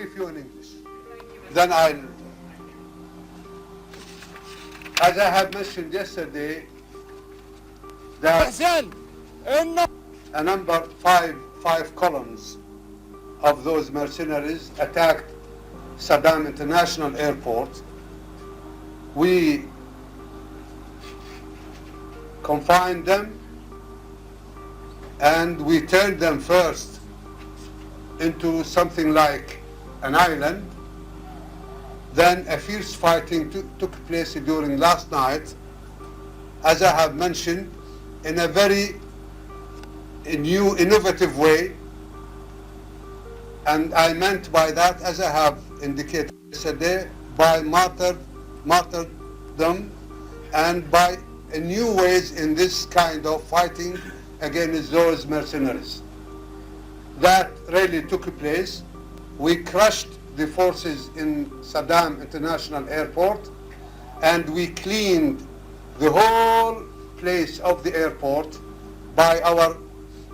brief you in English. Then as I have mentioned yesterday, that a number five columns of those mercenaries attacked Saddam International Airport. We confined them and we turned them first into something like an island. Then a fierce fighting took place during last night, as I have mentioned, in a very new, innovative way. And I meant by that, as I have indicated yesterday, by martyrdom and by new ways in this kind of fighting against those mercenaries. That really took place. We crushed the forces in Saddam International Airport and we cleaned the whole place of the airport by our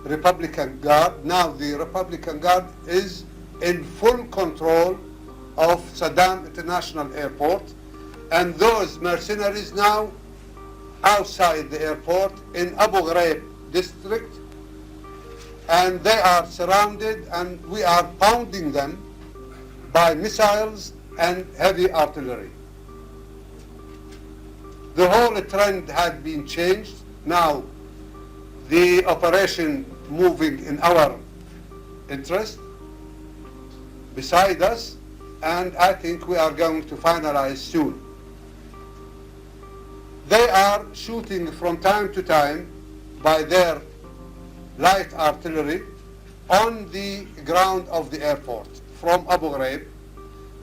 Republican Guard. Now the Republican Guard is in full control of Saddam International Airport, and those mercenaries now outside the airport in Abu Ghraib district, and they are surrounded and we are pounding them by missiles and heavy artillery. The whole trend had been changed. Now the operation moving in our interest, beside us, and I think we are going to finalize soon. They are shooting from time to time by their light artillery on the ground of the airport from Abu Ghraib.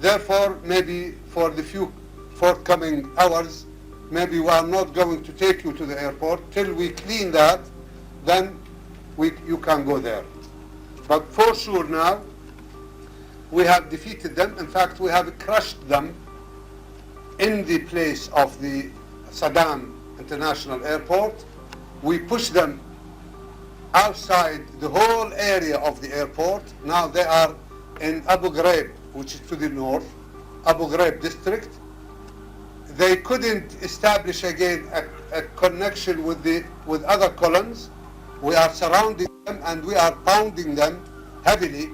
Therefore, maybe for the few forthcoming hours, maybe we are not going to take you to the airport till we clean that, then you can go there. But for sure now, we have defeated them. In fact, we have crushed them in the place of the Saddam International Airport. We pushed them outside the whole area of the airport. Now they are in Abu Ghraib, which is to the north, Abu Ghraib district. They couldn't establish again a connection with other columns. We are surrounding them and we are pounding them heavily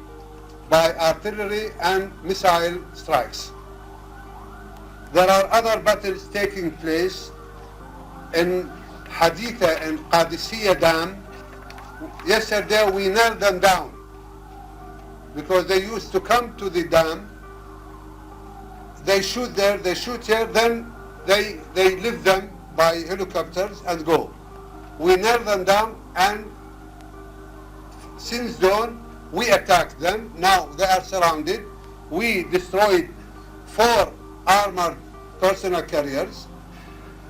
by artillery and missile strikes. There are other battles taking place in Haditha and Qadisiyah Dam. Yesterday we nailed them down because they used to come to the dam, they shoot there, they shoot here, then they lift them by helicopters and go. We nailed them down, and since dawn we attacked them. Now they are surrounded. We destroyed 4 armored personnel carriers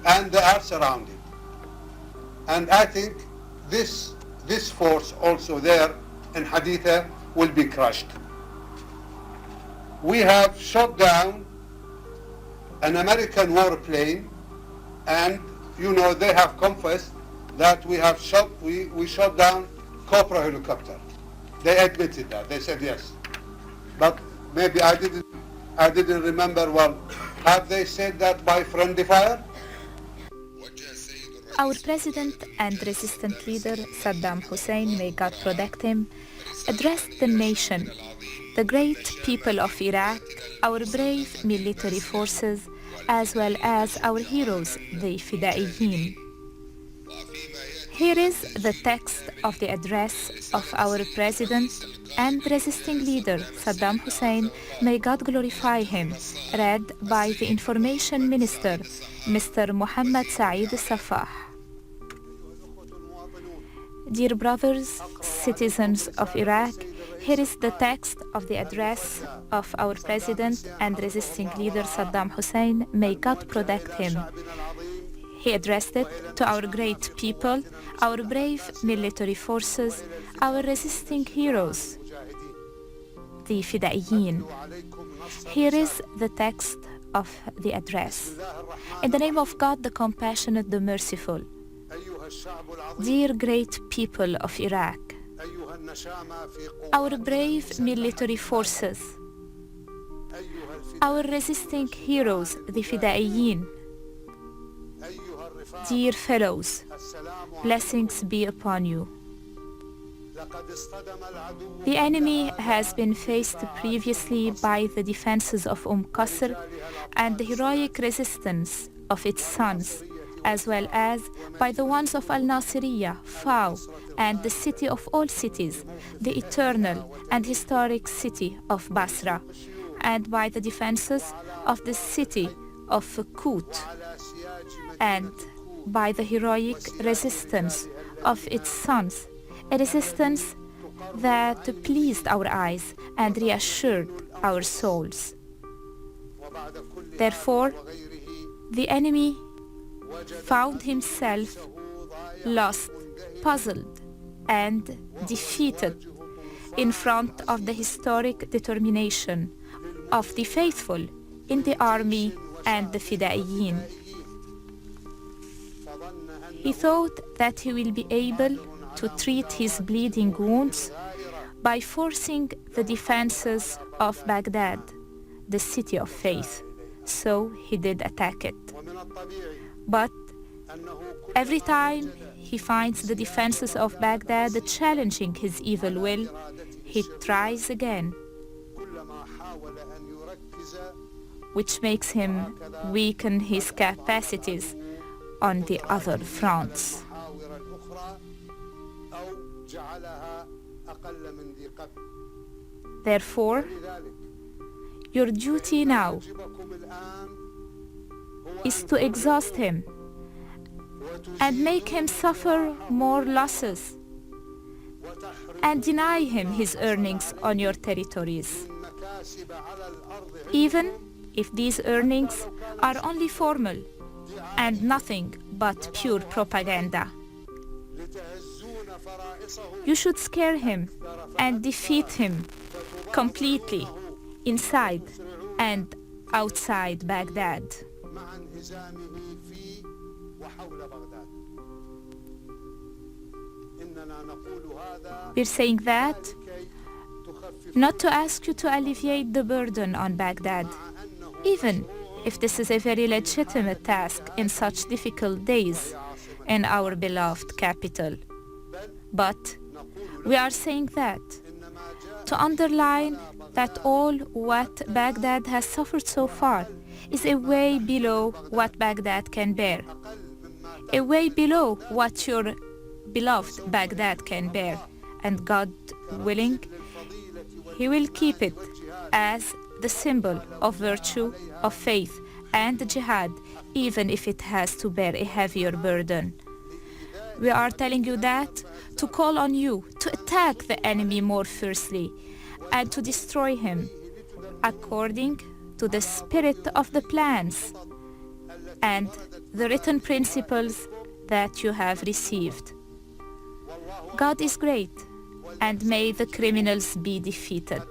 and they are surrounded. And I think this force also there in Haditha will be crushed. We have shot down an American warplane, and you know they have confessed that we shot down Cobra helicopter. They admitted that. They said yes. But maybe I didn't remember well. Have they said that by friendly fire? Our president and resistant leader, Saddam Hussein, may God protect him, addressed the nation, the great people of Iraq, our brave military forces, as well as our heroes, the Fidaiyin. Here is the text of the address of our president and resisting leader, Saddam Hussein, may God glorify him, read by the Information Minister, Mr. Mohammed al-Sahaf. Dear brothers, citizens of Iraq, here is the text of the address of our president and resisting leader Saddam Hussein, may God protect him. He addressed it to our great people, our brave military forces, our resisting heroes, the Fidaiyin. Here is the text of the address. In the name of God, the compassionate, the merciful. Dear great people of Iraq, our brave military forces, Our resisting heroes, the فدائيين, dear fellows, blessings be upon you. The enemy has been faced previously by the defenses of Qasr and the heroic resistance of its sons, as well as by the ones of Al-Nasiriyah, Fao, and the city of all cities, the eternal and historic city of Basra, and by the defenses of the city of Kut, and by the heroic resistance of its sons, a resistance that pleased our eyes and reassured our souls. Therefore, the enemy found himself lost, puzzled, and defeated in front of the historic determination of the faithful in the army and the فدائيين. He thought that he will be able to treat his bleeding wounds by forcing the defenses of Baghdad, the city of faith. So he did attack it. But every time he finds the defenses of Baghdad challenging his evil will, he tries again, which makes him weaken his capacities on the other fronts. Therefore, your duty now is to exhaust him and make him suffer more losses and deny him his earnings on your territories, even if these earnings are only formal and nothing but pure propaganda. You should scare him and defeat him completely inside and outside Baghdad. We're saying that not to ask you to alleviate the burden on Baghdad, even if this is a very legitimate task in such difficult days in our beloved capital. But we are saying that to underline that all what Baghdad has suffered so far is a way below what Baghdad can bear, a way below what your beloved Baghdad can bear, and God willing, He will keep it as the symbol of virtue, of faith, and jihad, even if it has to bear a heavier burden. We are telling you that to call on you to attack the enemy more fiercely and to destroy him according to the spirit of the plans and the written principles that you have received. God is great, and may the criminals be defeated.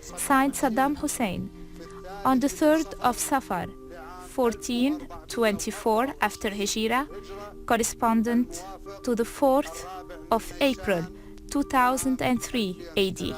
Signed, Saddam Hussein, on the 3rd of Safar, 1424 after Hijra, correspondent to the 4th of April, 2003 AD.